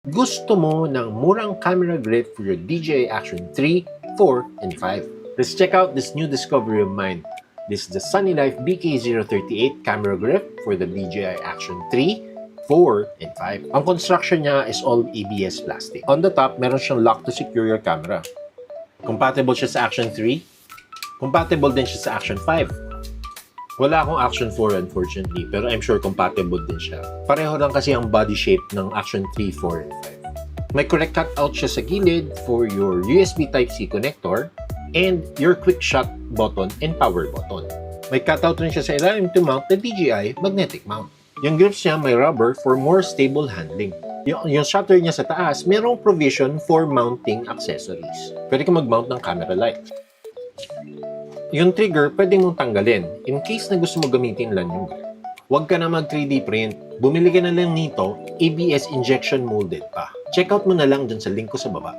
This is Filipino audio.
Gusto mo ng murang camera grip for your DJI Action 3, 4, and 5. Let's check out this new discovery of mine. This is the Sunnylife BK038 camera grip for the DJI Action 3, 4, and 5. Ang construction niya is all ABS plastic. On the top, meron siyang lock to secure your camera. Compatible siya sa Action 3. Compatible din siya sa Action 5. Wala akong Action 4 unfortunately, pero I'm sure compatible din siya. Pareho lang kasi ang body shape ng Action 3, 4, and 5. May correct cutout siya sa gilid for your USB Type-C connector and your quick shut button and power button. May cutout rin siya sa ilalim to mount the DJI magnetic mount. Yung grips niya may rubber for more stable handling. Yung shutter niya sa taas, merong provision for mounting accessories. Pwede ka mag-mount ng camera light. Yung trigger, pwede mong tanggalin in case na gusto mo gamitin lang yung grip. Huwag ka na mag 3D print. Bumili ka na lang nito, ABS injection molded pa. Check out mo na lang dyan sa link ko sa baba.